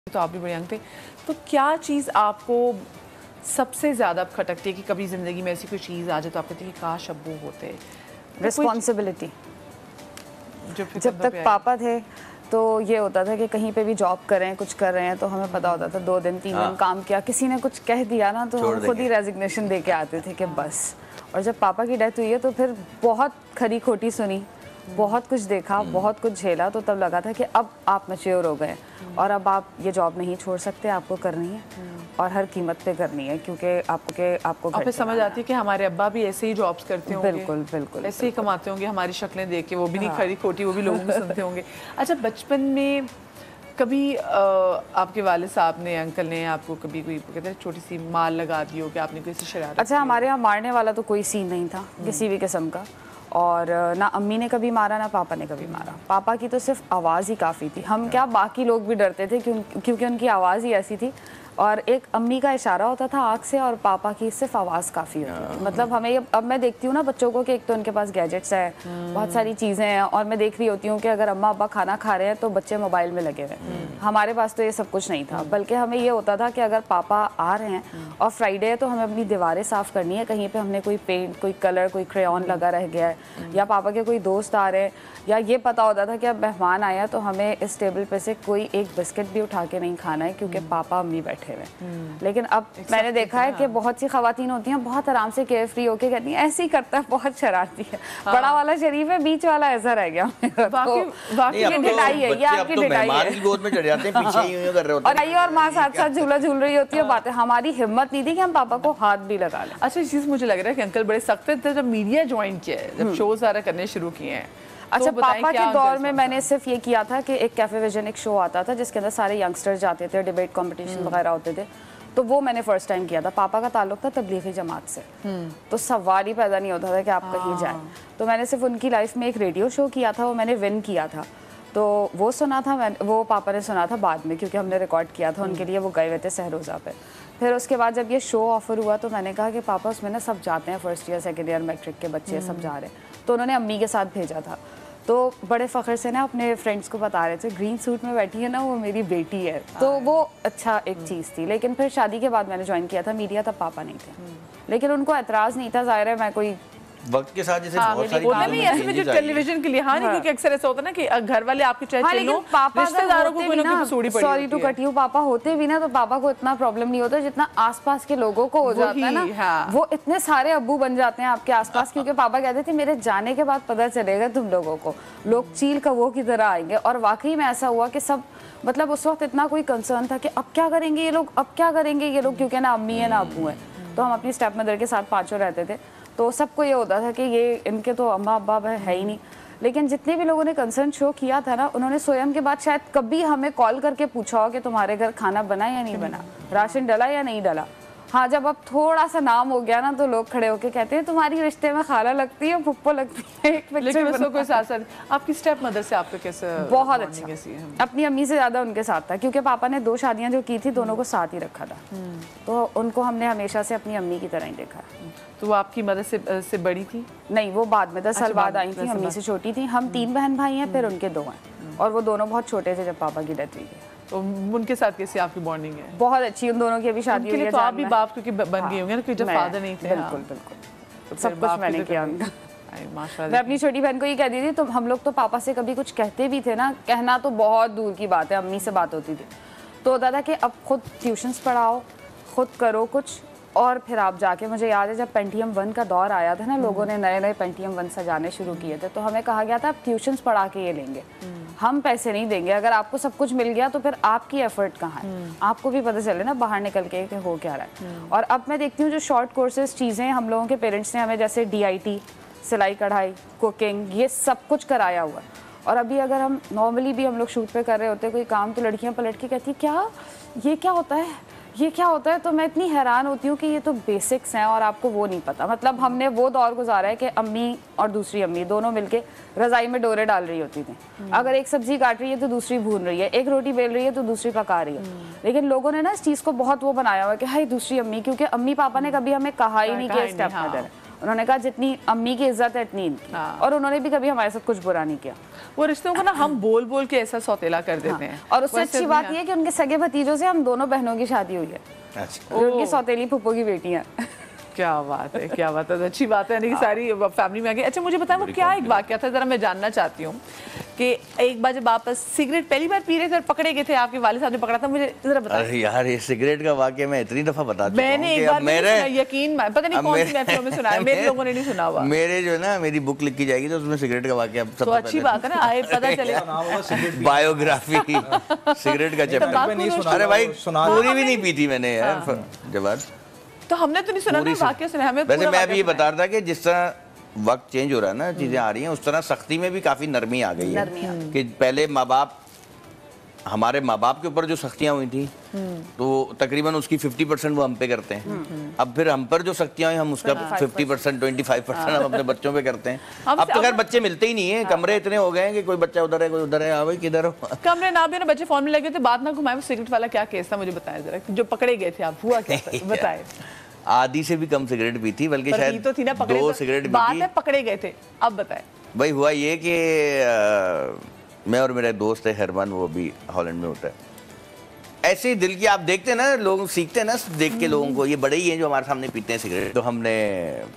तो आप भी बड़े यंग थे, तो क्या चीज़ आपको सबसे ज़्यादा खटकती है कि कभी ज़िंदगी में ऐसी कोई चीज़ आ जाए तो आप कहते हैं कि काश अब वो होते? रिस्पॉन्सिबिलिटी। जब तक पापा थे तो ये होता था कि कहीं पे भी जॉब करें, कुछ कर रहे हैं तो हमें पता होता था 2 दिन 3 दिन काम किया, किसी ने कुछ कह दिया ना तो हम खुद ही रेजिग्नेशन दे के आते थे कि बस। और जब पापा की डेथ हुई है तो फिर बहुत खरी खोटी सुनी, बहुत कुछ देखा, बहुत कुछ झेला, तो तब लगा था कि अब आप मैच्योर हो गए और अब आप ये जॉब नहीं छोड़ सकते, आपको करनी है और हर कीमत पे करनी है क्योंकि आपको फिर समझ आती है कि हमारे अब्बा भी ऐसे ही जॉब्स करते होंगे, बिल्कुल बिल्कुल ऐसे ही कमाते होंगे, हमारी शक्लें देख के वो भी नहीं खरी खोटी, वो भी लोगों को सुनते होंगे। अच्छा, बचपन में कभी आपके वालिद साहब ने, अंकल ने आपको कभी कोई कहते हैं छोटी सी मार लगा दी हो कि आपने कोई सी शरारत? अच्छा, हमारे यहाँ मारने वाला तो कोई सीन नहीं था किसी भी किस्म का, और ना अम्मी ने कभी मारा ना पापा ने कभी मारा। पापा की तो सिर्फ आवाज़ ही काफ़ी थी, हम क्या बाकी लोग भी डरते थे क्योंकि उनकी आवाज़ ही ऐसी थी, और एक अम्मी का इशारा होता था आँख से और पापा की सिर्फ आवाज़ काफ़ी होती थी। मतलब हमें अब मैं देखती हूँ ना बच्चों को कि एक तो उनके पास गैजेट्स है, बहुत सारी चीज़ें हैं, और मैं देख रही होती हूँ कि अगर अम्मा अब्बा खाना खा रहे हैं तो बच्चे मोबाइल में लगे हुए हैं। हमारे पास तो ये सब कुछ नहीं था, बल्कि हमें ये होता था कि अगर पापा आ रहे हैं और फ्राइडे है तो हमें अपनी दीवारें साफ़ करनी है, कहीं पर हमने कोई पेंट, कोई कलर, कोई क्रेयॉन लगा रह गया है, या पापा के कोई दोस्त आ रहे हैं, या ये पता होता था कि अब मेहमान आया तो हमें इस टेबल पे से कोई एक बिस्किट भी उठा के नहीं खाना है क्योंकि पापा अम्मी बैठे हुए। लेकिन अब मैंने देखा है कि बहुत सी खवातीन होती हैं बहुत आराम से केयर फ्री होके कहती हैं ऐसे ही करता है, बहुत शरारती है। बड़ा वाला शरीफ है, बीच वाला ऐसा रह गया। और माँ साथ साथ झूला झूल रही होती है, बातें हमारी हिम्मत नहीं थी कि हम पापा को हाथ भी लगा लें। अच्छा, चीज़ मुझे लग रहा है कि अंकल बड़े सख्त थे जब मीडिया ज्वाइन किया है, जब शो सारा करने शुरू किए हैं। अच्छा, पापा के दौर में मैंने सिर्फ ये किया था कि एक कैफे विजन एक शो आता था जिसके अंदर सारे यंगस्टर्स जाते थे, डिबेट कंपटीशन वगैरह होते थे, तो वो मैंने फर्स्ट टाइम किया था। पापा का ताल्लुक था तबलीगी जमात से, तो सवाल ही पैदा नहीं होता था कि आप कहीं जाएं, तो मैंने सिर्फ उनकी लाइफ में एक रेडियो शो किया था, वो मैंने विन किया था, तो वो सुना था वो पापा ने सुना था बाद में क्योंकि हमने रिकॉर्ड किया था उनके लिए, वो गए हुए थे सहरोज़ा पे। फिर उसके बाद जब ये शो ऑफर हुआ तो मैंने कहा कि पापा उसमें ना सब जाते हैं, first year second year matric के बच्चे सब जा रहे हैं, तो उन्होंने अम्मी के साथ भेजा था। तो बड़े फ़ख्र से ना अपने फ्रेंड्स को बता रहे थे ग्रीन सूट में बैठी है ना वो मेरी बेटी है, तो वो अच्छा एक चीज़ थी। लेकिन फिर शादी के बाद मैंने ज्वाइन किया था मीडिया, तब पापा नहीं थे, लेकिन उनको एतराज़ नहीं था, ज़ाहिर है मैं कोई वक्त के साथ जैसे बहुत सारी नहीं ऐसे में जो टेलीविजन के लिए नहीं, क्योंकि अक्सर ऐसा होता है ना कि घर वाले आपके चाहे चलो रिश्तेदारों को कोई ना कोई सूड़ी पड़ी, सॉरी टू कट यू, पापा होते भी ना तो पापा को इतना प्रॉब्लम नहीं होता जितना आसपास के लोगों को हो जाता है ना। वो इतने सारे अब्बू बन जाते हैं आपके आसपास क्योंकि पापा कहते थे मेरे जाने के बाद पता चलेगा तुम लोगों को, लोग चील कौवों की तरह आएंगे। और वाकई में ऐसा हुआ कि सब मतलब उस वक्त इतना कोई कंसर्न था कि अब क्या करेंगे ये लोग, अब क्या करेंगे ये लोग, क्योंकि ना अम्मी है ना अब्बू है, तो हम अपनी स्टेप मदर के साथ पाँचों रहते थे, तो सबको ये होता था कि ये इनके तो अम्मा अब्बा है ही नहीं। लेकिन जितने भी लोगों ने कंसर्न शो किया था ना, उन्होंने सोयम के बाद शायद कभी हमें कॉल करके पूछा हो कि तुम्हारे घर खाना बना या नहीं बना, राशन डला या नहीं डला। हाँ, जब अब थोड़ा सा नाम हो गया ना तो लोग खड़े होके कहते हैं तुम्हारी रिश्ते में खाला लगती है, फुप्पो लगती है। कोई साथ आपकी स्टेप मदर से आपको कैसे? बहुत अच्छा, अपनी अम्मी से ज़्यादा उनके साथ था क्योंकि पापा ने 2 शादियाँ जो की थी दोनों को साथ ही रखा था, तो उनको हमने हमेशा से अपनी अम्मी की तरह ही देखा। तो वो आपकी मदर से बड़ी थी? नहीं, वो बाद में 10 साल बाद आई थी, अम्मी से छोटी थी। हम 3 बहन भाई हैं, फिर उनके 2 हैं, और वो दोनों बहुत छोटे थे जब पापा की डेथ हुई थी। तो उनके साथ कैसी आपकी बॉन्डिंग है? बहुत अच्छी, उन दोनों की अभी शादी हुई है। तो आप भी बाप क्योंकि बन गए होंगे ना, क्योंकि जब फादर नहीं थे। बिल्कुल बिल्कुल, तो सब कुछ मैंने किया उनका। मैं अपनी छोटी बहन को ये कहती थी, तो हम लोग तो पापा से कभी कुछ कहते भी थे ना, कहना तो बहुत दूर की बात है, अम्मी से बात होती थी, तो होता था कि अब खुद ट्यूशन्स पढ़ाओ, खुद करो कुछ, और फिर आप जाके, मुझे याद है जब पेंटियम 1 का दौर आया था ना, लोगों ने नए नए पेंटियम 1 सजाने शुरू किए थे, तो हमें कहा गया था आप ट्यूशन्स पढ़ा के ये लेंगे, हम पैसे नहीं देंगे, अगर आपको सब कुछ मिल गया तो फिर आपकी एफर्ट कहाँ है, आपको भी पता चले ना बाहर निकल के कि हो क्या रहा है। और अब मैं देखती हूँ जो शॉर्ट कोर्सेज चीज़ें हम लोगों के पेरेंट्स ने हमें, जैसे DIT, सिलाई कढ़ाई, कुकिंग, ये सब कुछ कराया हुआ। और अभी अगर हम नॉर्मली भी हम लोग शूट पे कर रहे होते कोई काम, तो लड़कियां पलट के कहती क्या ये क्या होता है, ये क्या होता है, तो मैं इतनी हैरान होती हूँ कि ये तो बेसिक्स हैं और आपको वो नहीं पता। मतलब हमने वो दौर गुजारा है कि अम्मी और दूसरी अम्मी दोनों मिलके रज़ाई में डोरे डाल रही होती थी, अगर एक सब्जी काट रही है तो दूसरी भून रही है, एक रोटी बेल रही है तो दूसरी पका रही है। लेकिन लोगों ने ना इस चीज़ को बहुत वो बनाया हुआ कि हाय दूसरी अम्मी, क्योंकि अम्मी पापा ने कभी हमें कहा ही नहीं कि स्टेप मदर है, उन्होंने कहा जितनी अम्मी की इज्जत है इतनी इनकी। और उन्होंने भी कभी हमारे साथ कुछ बुरा नहीं किया। वो रिश्तों को ना हम बोल बोल के ऐसा सौतेला कर देते हैं। और उससे अच्छी बात यह है कि उनके सगे भतीजों से हम दोनों बहनों की शादी हुई है, उनकी सौतेली फूफो की बेटी है। क्या बात है, क्या बात है, अच्छी बात है कि सारी फैमिली में आ गई। अच्छा मुझे बताओ वो क्या एक वाकया था, जरा मैं जानना चाहती हूँ कि एक बार जब आप सिगरेट पहली बार पी रहे थे, पकड़े गए थे, आपके वालिद साहब ने पकड़ा था, मुझे जरा बताओ। अरे यार ये सिगरेट का वाकया मैं इतनी दफा बता चुका हूं। मैंने एक बार मेरे यकीन पता नहीं कौन सी महफिलों में सुना है, मेरे लोगों ने नहीं सुना हुआ। मेरे जो है ना मेरी बुक लिखी जाएगी तो उसमें सिगरेट का वाकया तो अच्छी बात है ना, आए पता चले बायोग्राफी सिगरेट का चैप्टर। अरे भाई पूरी भी नहीं पी थी मैंने यार जवाब, तो हमने तो नहीं सुना ना वाकया सुना हमें। वैसे मैं अभी ये बता रहा था कि जिस तरह वक्त चेंज हो रहा है ना, चीजें आ रही हैं, उस तरह सख्ती में भी काफी नरमी आ गई है कि पहले हमारे माँ बाप के ऊपर जो सख्तियां हुई थी तो तकरीबन उसकी 50% वो हम पे करते हैं। अब फिर हम पर जो सख्तियां हुई हम उसका 50% 25% हम अपने बच्चों पे करते हैं। अब तो खैर बच्चे मिलते ही नहीं है, कमरे इतने हो गए हैं कि कोई बच्चा उधर है कोई उधर है, हाँ भाई किधर हो। कमरे ना भी ना बच्चे फोन में लगे थे, बात ना घुमाए। सिगरेट वाला क्या केस था मुझे बताया जरा, जो पकड़े गए थे आप, हुआ क्या बताए। आधी से भी कम सिगरेट पी थी, बल्कि शायद तो थी ना, 2 सिगरेट बात है पकड़े गए थे। अब बताए भाई हुआ ये कि मैं और मेरा दोस्त है हरमान, वो भी हॉलैंड में होता है। ऐसे ही दिल की आप देखते हैं ना, लोग सीखते हैं ना देख के लोगों को, ये बड़े ही हैं जो हमारे सामने पीते हैं सिगरेट। तो हमने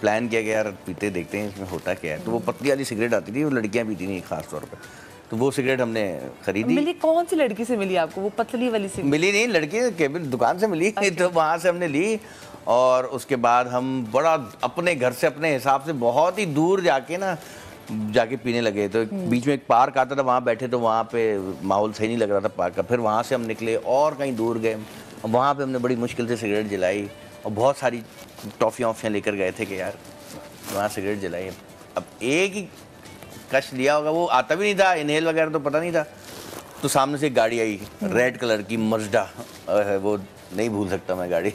प्लान किया कि यार पीते देखते हैं इसमें होता क्या है। तो वो पतली वाली सिगरेट आती थी, वो लड़कियां पीती नहीं खास तौर पर, तो वो सिगरेट हमने खरीदी। मिली कौन सी लड़की से मिली आपको वो पतली वाली सिगरेट? मिली नहीं, लड़की केबिल दुकान से मिली। तो वहाँ से हमने ली और उसके बाद हम बड़ा अपने घर से अपने हिसाब से बहुत ही दूर जाके पीने लगे। तो बीच में एक पार्क आता था, वहाँ बैठे तो वहाँ पे माहौल सही नहीं लग रहा था पार्क का। फिर वहाँ से हम निकले और कहीं दूर गए, वहाँ पे हमने बड़ी मुश्किल से सिगरेट जलाई और बहुत सारी टॉफ़ियाँ वॉफ़ियाँ लेकर गए थे कि यार वहाँ सिगरेट जलाई। अब एक ही कश लिया होगा, वो आता भी नहीं था, इनहेल वगैरह तो पता नहीं था। तो सामने से एक गाड़ी आई रेड कलर की मजडा, वो नहीं भूल सकता मैं गाड़ी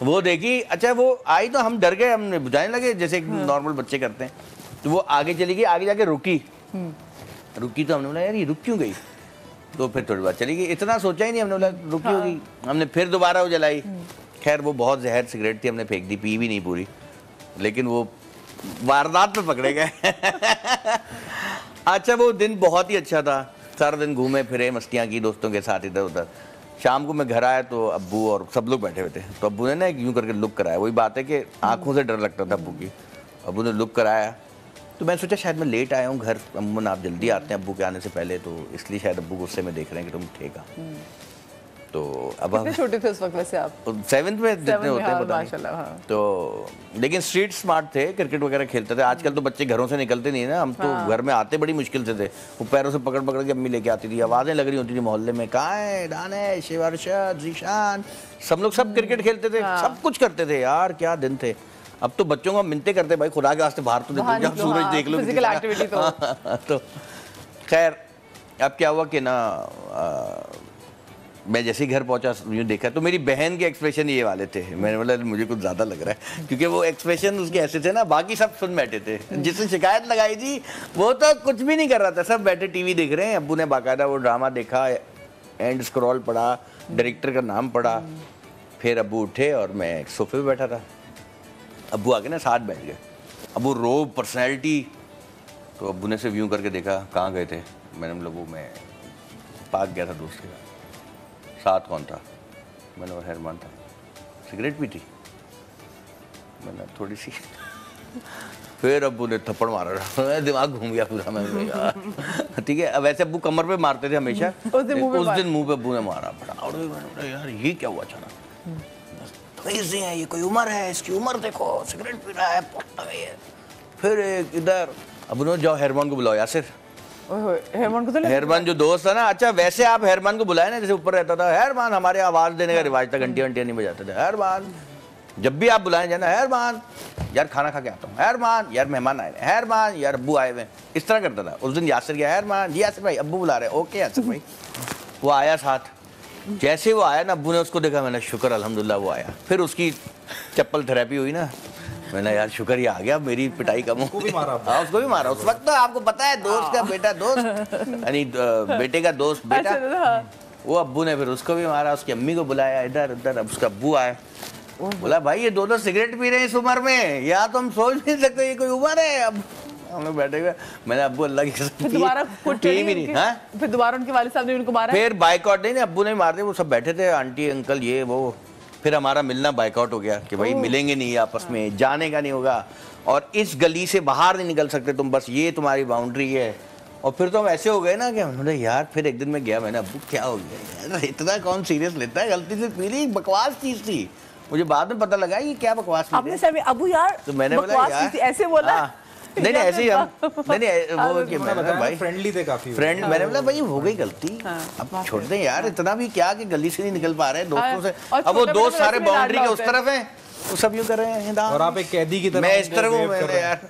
वो देखी। अच्छा वो आई तो हम डर गए, हमने बुझाने लगे जैसे नॉर्मल बच्चे करते हैं। तो वो आगे चली गई, आगे जाके रुकी तो हमने बोला यार ये रुक क्यों गई। तो फिर थोड़ी बार चली गई, इतना सोचा ही नहीं हमने, बोला रुकी होगी। हमने फिर दोबारा वो जलाई, खैर वो बहुत जहर सिगरेट थी, हमने फेंक दी, पी भी नहीं पूरी, लेकिन वो वारदात में पकड़े गए अच्छा वो दिन बहुत ही अच्छा था, सारा दिन घूमे फिरे, मस्तियाँ की दोस्तों के साथ इधर उधर। शाम को मैं घर आया तो अब्बू और सब लोग बैठे हुए थे। तो अब्बू ने ना यूँ करके लुक कराया, वही बात है कि आंखों से डर लगता था अब्बू की। अब्बू ने लुक कराया तो मैं सोचा शायद मैं लेट आया हूँ घर, अम्मन आप जल्दी आते हैं अब्बू के आने से पहले, तो इसलिए शायद अब्बू गुस्से में देख रहे हैं कि तुम ठेका। तो अब कितने छोटे थे उस वक्त वैसे आप? 7th में जितने होते हैं माशाल्लाह। हाँ। तो लेकिन स्ट्रीट स्मार्ट थे, क्रिकेट वगैरह खेलते थे। आजकल तो बच्चे घरों से निकलते नहीं है ना, हम तो घर में आते बड़ी मुश्किल से थे। वो पैरों से पकड़ पकड़ के अम्मी लेके आती थी, आवाज़ें लग रही होती थी मोहल्ले में, कहाँ है दानिश, अरशद, जीशान, सब लोग सब क्रिकेट खेलते थे, सब कुछ करते थे यार, क्या दिन थे। अब तो बच्चों को मिलते करते भाई खुदा के वास्ते बाहर तो निकलो, सूरज देख लो, फिजिकल एक्टिविटी तो खैर अब क्या हुआ कि ना मैं जैसे ही घर पहुंचा यूँ देखा तो मेरी बहन के एक्सप्रेशन ये वाले थे। मैंने बोला मुझे कुछ ज़्यादा लग रहा है, क्योंकि वो एक्सप्रेशन उसके ऐसे थे ना, बाकी सब सुन बैठे थे। जिसने शिकायत लगाई थी वो तो कुछ भी नहीं कर रहा था, सब बैठे टीवी देख रहे हैं। अब्बू ने बाकायदा वो ड्रामा देखा, एंड स्क्रॉल पढ़ा, डायरेक्टर का नाम पढ़ा, फिर अब्बू उठे और मैं एक सोफे पर बैठा था। अब्बू आके ना साथ बैठ गए। अब्बू रोब पर्सनैलिटी, तो अब्बू ने से व्यू करके देखा कहाँ गए थे। मैंने बोला वो मैं पार्क गया था दोस्त के साथ। कौन था? मैंने और हेरमान था। सिगरेट पी थी? मैंने थोड़ी सी फिर अब्बू ने थप्पड़ मारा, दिमाग घूम गया पूरा। मैं यार ठीक है। अब वैसे अब्बू कमर पे मारते थे हमेशा, उस दिन मुंह पे अब्बू ने मारा। यार ये क्या हुआ अचानक? कैसे है ये, कोई उम्र है इसकी, उम्र देखो, सिगरेट पी रहा है, फिर इधर अब उन्होंने जाओ हेरमान को बुलाओ। यासिर हेरमान को तो हेरमान जो दोस्त था ना, अच्छा वैसे आप हेरमान को बुलाए ना, जैसे ऊपर रहता था हेरमान, हमारे आवाज देने का रिवाज था, घंटियां घंटियां नहीं बजाते थे। हेरमान जब भी आप बुलाए जाना, हेरमान यार खाना खा के आता हूँ, हेरमान यार मेहमान आए, हेरमान यार अब्बू आए हुए, इस तरह करता था। उस दिन यासिर गया, हेरमान जी यासिर भाई अब्बू बुला रहे, ओके यासिर भाई। वो आया साथ, जैसे वो आया ना अब्बू ने उसको देखा, मैंने शुक्र अल्हम्दुलिल्लाह वो आया। फिर उसकी चप्पल थेरेपी हुई ना, मैंने यार शुक्र ही आ गया, मेरी पिटाई कम हो गई। हाँ उसको भी मारा उस वक्त। तो आपको पता है दोस्त का बेटा दोस्त, यानी बेटे का दोस्त बेटा, वो अब्बू ने फिर उसको भी मारा, उसकी अम्मी को बुलाया इधर उधर। अब उसका अब्बू आया, बोला भाई ये 2 सिगरेट पी रहे हैं इस उम्र में, या तो हम सोच नहीं सकते ये कोई उम्र है। अब हम लोग बैठे हुए, मैंने अब्बू अल्लाह की कसम दोबारा पी भी नहीं। हाँ फिर दोबारा उनके वालिद साहब ने उनको मारा? फिर बाइकआउट नहीं, अब्बू ने मार दिया, वो सब बैठे थे आंटी अंकल ये वो। फिर हमारा मिलना बाइकआउट हो गया कि भाई मिलेंगे नहीं आपस में, जाने का नहीं होगा, और इस गली से बाहर नहीं निकल सकते तुम, बस ये तुम्हारी बाउंड्री है। और फिर तो हम ऐसे हो गए ना कि हमने यार, फिर एक दिन मैं गया, मैंने अब्बू क्या हो गया यार, इतना कौन सीरियस लेता है, गलती से पी ली, बकवास चीज थी। मुझे बाद में पता लगा ये क्या बकवास आपने सर अबू यार, तो मैंने बोला यार ऐसे बोला। नहीं ऐसे ही हम नहीं वो कि मैंने भाई फ्रेंडली थे काफी, फ्रेंड, मैंने बोला भाई हो गई गलती, अब छोड़ दें यार, इतना भी क्या कि गली से नहीं निकल पा रहे हैं दोस्तों से। अब वो दोस्त सारे बाउंड्री के उस तरफ हैं, वो सब यूं कर रहे हैं, और आप एक कैदी की तरह, मैं इस तरफ हूँ, मैंने यार